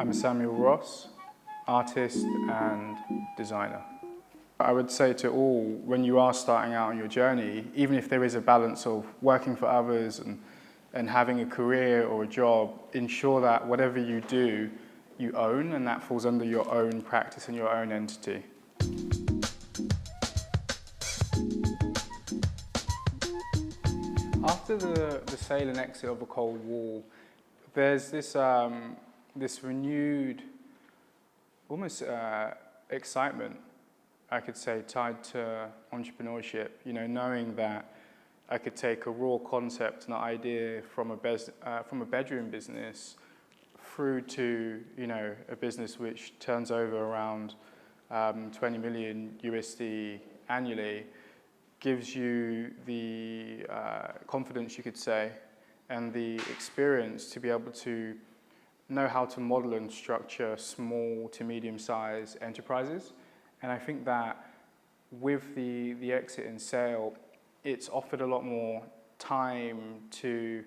I'm Samuel Ross, artist and designer. I would say to all, when you are starting out on your journey, even if there is a balance of working for others and having a career or a job, ensure that whatever you do, you own, and that falls under your own practice and your own entity. After the sale and exit of the Cold War, there's this renewed, almost excitement, I could say, tied to entrepreneurship. You know, knowing that I could take a raw concept and idea from a bedroom business through to, you know, a business which turns over around 20 million USD annually, gives you the confidence, you could say, and the experience to be able to know how to model and structure small to medium-sized enterprises. And I think that with the exit and sale, it's offered a lot more time to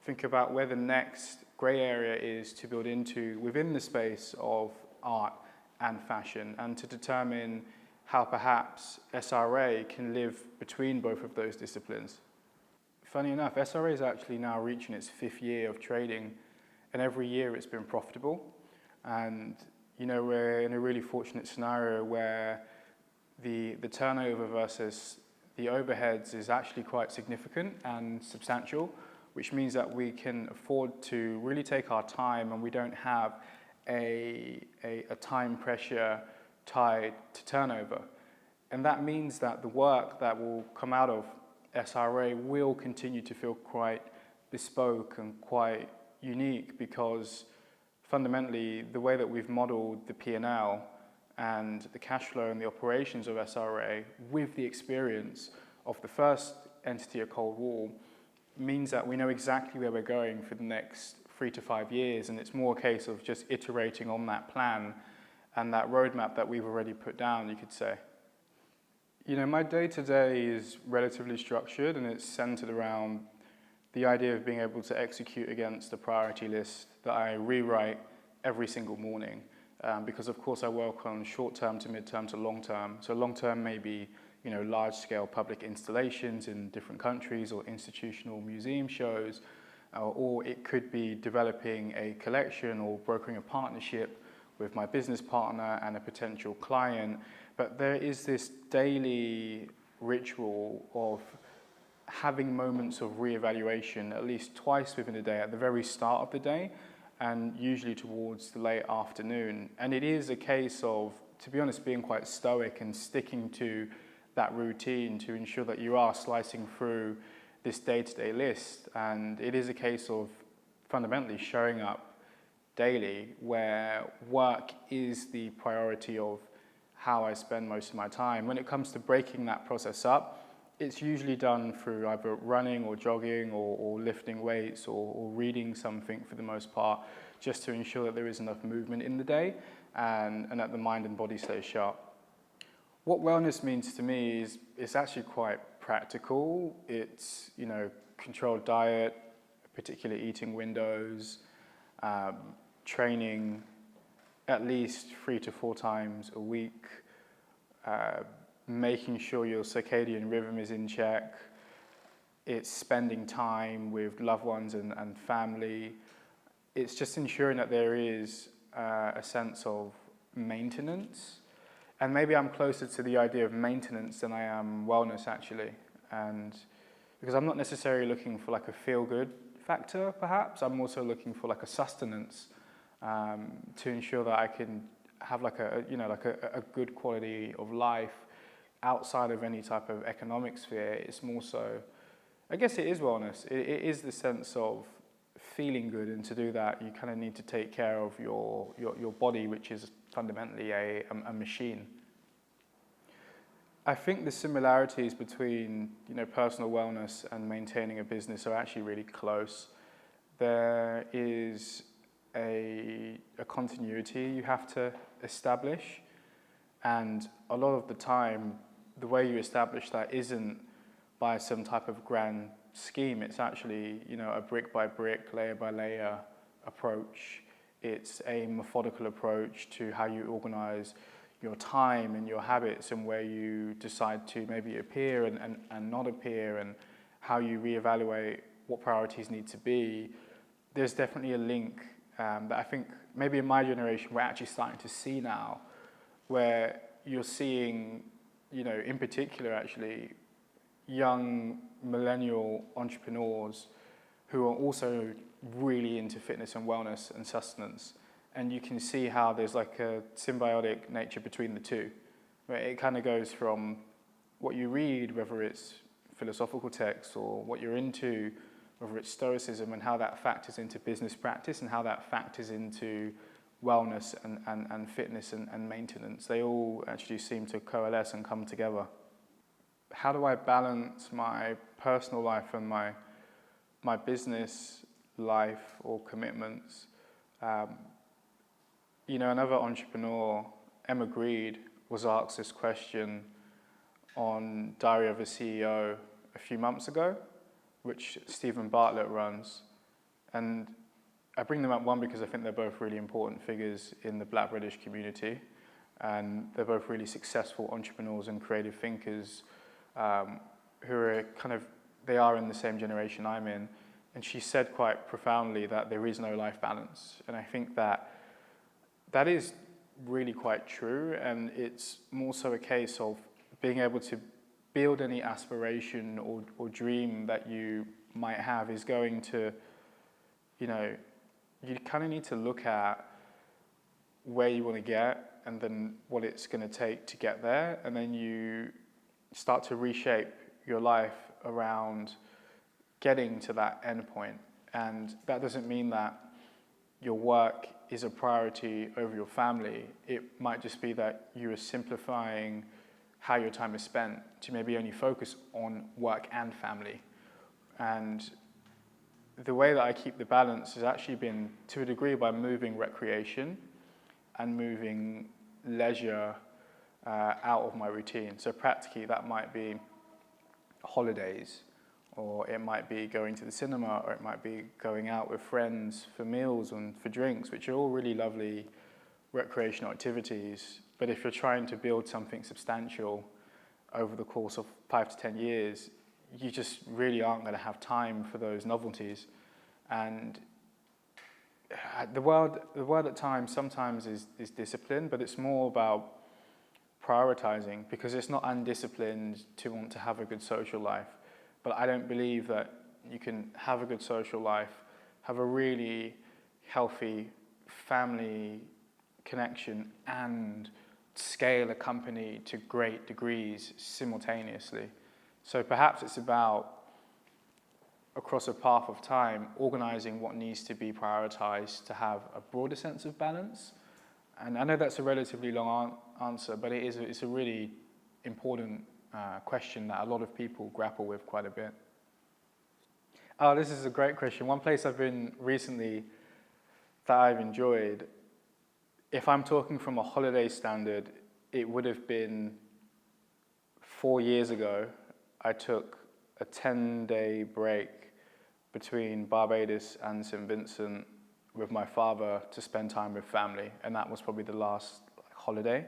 think about where the next grey area is to build into within the space of art and fashion, and to determine how perhaps SRA can live between both of those disciplines. Funny enough, SRA is actually now reaching its 5th year of trading, and every year it's been profitable. And you know, we're in a really fortunate scenario where the turnover versus the overheads is actually quite significant and substantial, which means that we can afford to really take our time, and we don't have a time pressure tied to turnover. And that means that the work that will come out of SRA will continue to feel quite bespoke and quite unique, because fundamentally the way that we've modeled the P&L and the cash flow and the operations of SRA with the experience of the first entity of Cold War means that we know exactly where we're going for the next 3 to 5 years, and it's more a case of just iterating on that plan and that roadmap that we've already put down, you could say. You know, my day-to-day is relatively structured, and it's centered around the idea of being able to execute against a priority list that I rewrite every single morning. Because of course I work on short-term to mid-term to long-term. So long-term may be, you know, large-scale public installations in different countries or institutional museum shows, or it could be developing a collection or brokering a partnership with my business partner and a potential client. But there is this daily ritual of having moments of reevaluation at least twice within a day, at the very start of the day and usually towards the late afternoon. And it is a case of, to be honest, being quite stoic and sticking to that routine to ensure that you are slicing through this day-to-day list. And it is a case of fundamentally showing up daily, where work is the priority of how I spend most of my time. When it comes to breaking that process up, it's usually done through either running or jogging or lifting weights or reading something for the most part, just to ensure that there is enough movement in the day and that the mind and body stay sharp. What wellness means to me is it's actually quite practical. It's, you know, controlled diet, particular eating windows, training at least 3 to 4 times a week, making sure your circadian rhythm is in check. It's spending time with loved ones and family. It's just ensuring that there is a sense of maintenance. And maybe I'm closer to the idea of maintenance than I am wellness, actually. And because I'm not necessarily looking for like a feel-good factor, perhaps. I'm also looking for like a sustenance to ensure that I can have like a good quality of life outside of any type of economic sphere. It's more so, I guess it is wellness. It is the sense of feeling good, and to do that, you kind of need to take care of your body, which is fundamentally a machine. I think the similarities between, you know, personal wellness and maintaining a business are actually really close. There is a continuity you have to establish, and a lot of the time the way you establish that isn't by some type of grand scheme. It's actually, you know, a brick by brick, layer by layer approach It's a methodical approach to how you organize your time and your habits, and where you decide to maybe appear and not appear, and how you reevaluate what priorities need to be. There's definitely a link that I think maybe in my generation we're actually starting to see now, where you're seeing, in particular actually, young millennial entrepreneurs who are also really into fitness and wellness and sustenance. And you can see how there's like a symbiotic nature between the two, where it kind of goes from what you read, whether it's philosophical texts, or what you're into, whether it's stoicism, and how that factors into business practice, and how that factors into wellness and fitness and maintenance. They all actually seem to coalesce and come together. How do I balance my personal life and my business life or commitments? Another entrepreneur, Emma Greed, was asked this question on Diary of a CEO a few months ago, which Stephen Bartlett runs. And I bring them up, one, because I think they're both really important figures in the Black British community, and they're both really successful entrepreneurs and creative thinkers who are they are in the same generation I'm in. And she said quite profoundly that there is no life balance. And I think that is really quite true, and it's more so a case of being able to build any aspiration or dream that you might have is going to, you kind of need to look at where you want to get, and then what it's going to take to get there, and then you start to reshape your life around getting to that end point. And that doesn't mean that your work is a priority over your family. It might just be that you are simplifying how your time is spent to maybe only focus on work and family. And the way that I keep the balance has actually been, to a degree, by moving recreation and moving leisure out of my routine. So practically that might be holidays, or it might be going to the cinema, or it might be going out with friends for meals and for drinks, which are all really lovely recreational activities. But if you're trying to build something substantial over the course of 5 to 10 years, you just really aren't going to have time for those novelties. And the world at times sometimes is discipline, but it's more about prioritizing, because it's not undisciplined to want to have a good social life. But I don't believe that you can have a good social life, have a really healthy family connection, and scale a company to great degrees simultaneously. So perhaps it's about, across a path of time, organizing what needs to be prioritized to have a broader sense of balance. And I know that's a relatively long answer, but it's a really important question that a lot of people grapple with quite a bit. Oh, this is a great question. One place I've been recently that I've enjoyed, if I'm talking from a holiday standard, it would have been 4 years ago. I took a 10-day break between Barbados and St. Vincent with my father to spend time with family, and that was probably the last holiday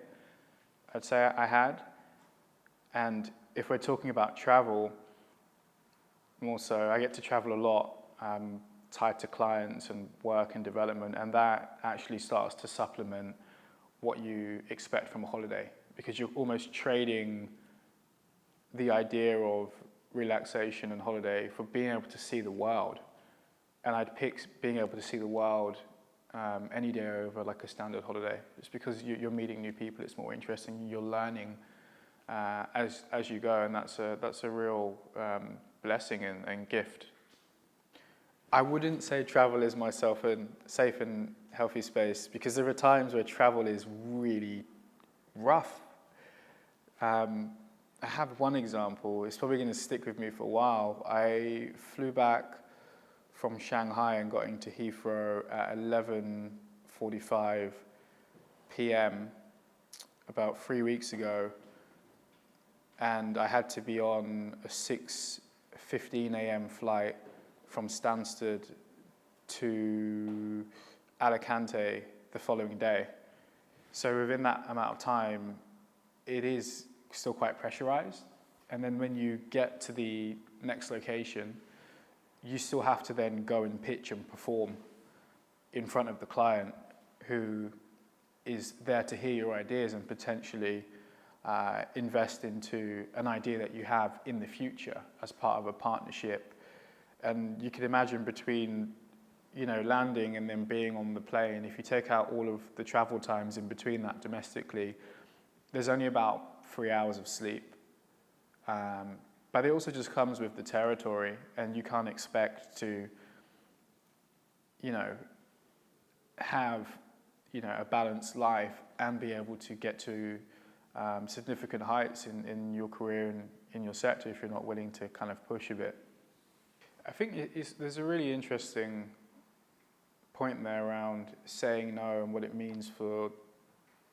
I'd say I had. And if we're talking about travel, more so, I get to travel a lot, tied to clients and work and development, and that actually starts to supplement what you expect from a holiday, because you're almost trading the idea of relaxation and holiday for being able to see the world. And I'd pick being able to see the world any day over like a standard holiday. It's because you're meeting new people, it's more interesting, you're learning as you go, and that's a real blessing and gift. I wouldn't say travel is my safe and healthy space, because there are times where travel is really rough. I have one example, it's probably going to stick with me for a while. I flew back from Shanghai and got into Heathrow at 11:45 p.m. about 3 weeks ago, and I had to be on a 6:15 a.m. flight from Stansted to Alicante the following day. So within that amount of time, it is still quite pressurized. And then when you get to the next location, you still have to then go and pitch and perform in front of the client who is there to hear your ideas and potentially invest into an idea that you have in the future as part of a partnership. And you can imagine between, landing and then being on the plane, if you take out all of the travel times in between that domestically, there's only about 3 hours of sleep. But it also just comes with the territory, and you can't expect to, have, a balanced life and be able to get to significant heights in your career and in your sector if you're not willing to kind of push a bit. I think there's a really interesting point there around saying no and what it means for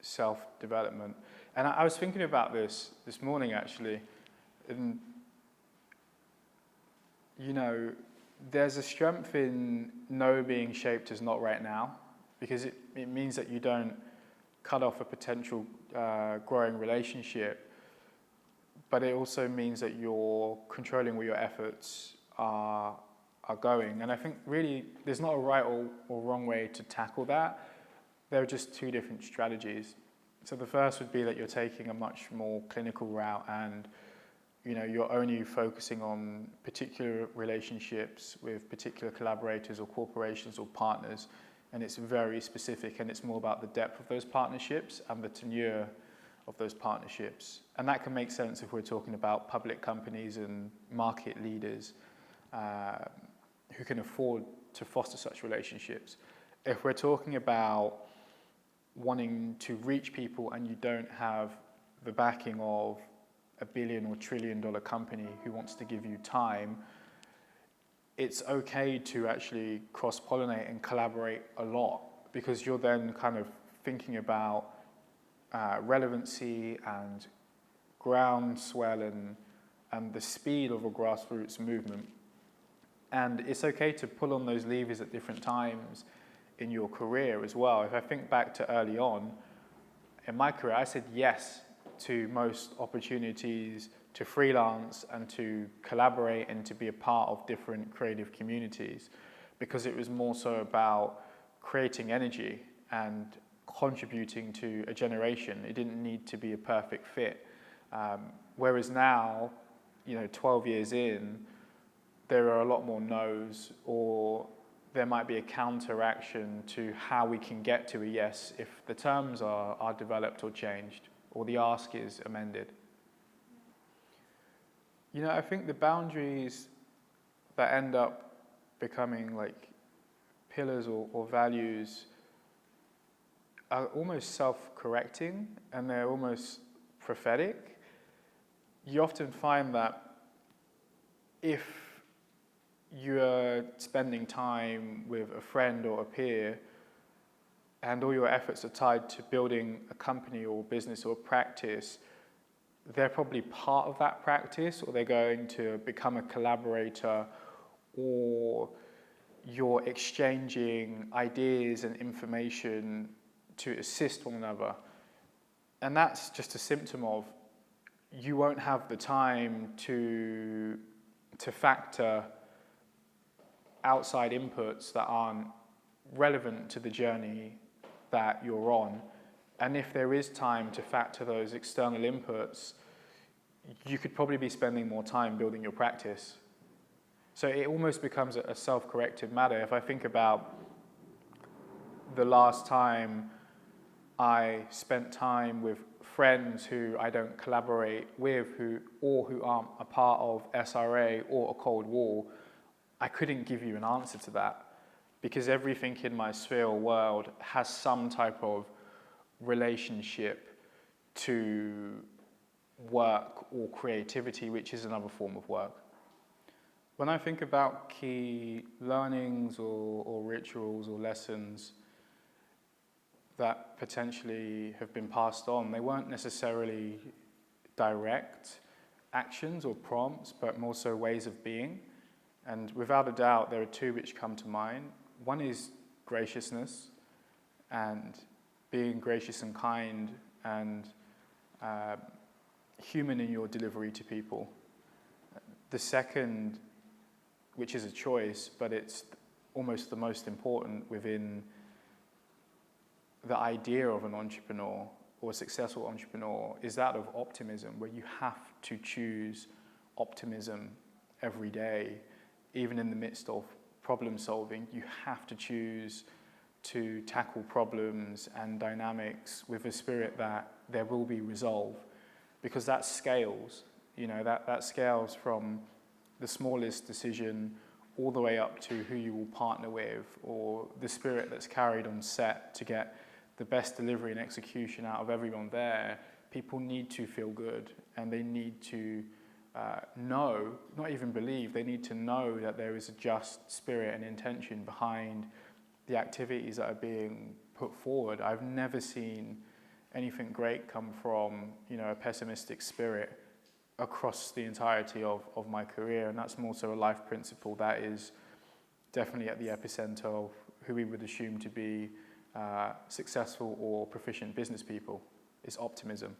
self-development. And I was thinking about this morning, actually. And, there's a strength in no being shaped as not right now, because it means that you don't cut off a potential growing relationship, but it also means that you're controlling where your efforts are going. And I think really there's not a right or wrong way to tackle that. There are just two different strategies. So the first would be that you're taking a much more clinical route, and you're only focusing on particular relationships with particular collaborators or corporations or partners, and it's very specific, and it's more about the depth of those partnerships and the tenure of those partnerships. And that can make sense if we're talking about public companies and market leaders who can afford to foster such relationships. If we're talking about wanting to reach people and you don't have the backing of a billion or trillion dollar company who wants to give you time, it's okay to actually cross-pollinate and collaborate a lot, because you're then kind of thinking about relevancy and groundswell and the speed of a grassroots movement. And it's okay to pull on those levers at different times in your career as well. If I think back to early on in my career, I said yes to most opportunities to freelance and to collaborate and to be a part of different creative communities, because it was more so about creating energy and contributing to a generation. It didn't need to be a perfect fit. Whereas now, 12 years in, there are a lot more no's, or there might be a counteraction to how we can get to a yes if the terms are developed or changed, or the ask is amended. I think the boundaries that end up becoming like pillars or values are almost self-correcting, and they're almost prophetic. You often find that if you're spending time with a friend or a peer and all your efforts are tied to building a company or business or practice, they're probably part of that practice, or they're going to become a collaborator, or you're exchanging ideas and information to assist one another. And that's just a symptom of you won't have the time to factor outside inputs that aren't relevant to the journey that you're on. And if there is time to factor those external inputs, you could probably be spending more time building your practice. So it almost becomes a self-corrective matter. If I think about the last time I spent time with friends who I don't collaborate with, who aren't a part of SRA or a Cold War, I couldn't give you an answer to that, because everything in my sphere or world has some type of relationship to work or creativity, which is another form of work. When I think about key learnings or rituals or lessons that potentially have been passed on, they weren't necessarily direct actions or prompts, but more so ways of being. And without a doubt, there are two which come to mind. One is graciousness. and being gracious and kind and human in your delivery to people. The second, which is a choice, but it's almost the most important within the idea of an entrepreneur or a successful entrepreneur, is that of optimism, where you have to choose optimism every day. Even in the midst of problem solving, you have to choose to tackle problems and dynamics with a spirit that there will be resolve, because that scales. That scales from the smallest decision all the way up to who you will partner with, or the spirit that's carried on set to get the best delivery and execution out of everyone there. People need to feel good, and they need to know, not even believe, they need to know that there is a just spirit and intention behind the activities that are being put forward. I've never seen anything great come from, a pessimistic spirit across the entirety of my career, and that's more so a life principle that is definitely at the epicenter of who we would assume to be successful or proficient business people, is optimism.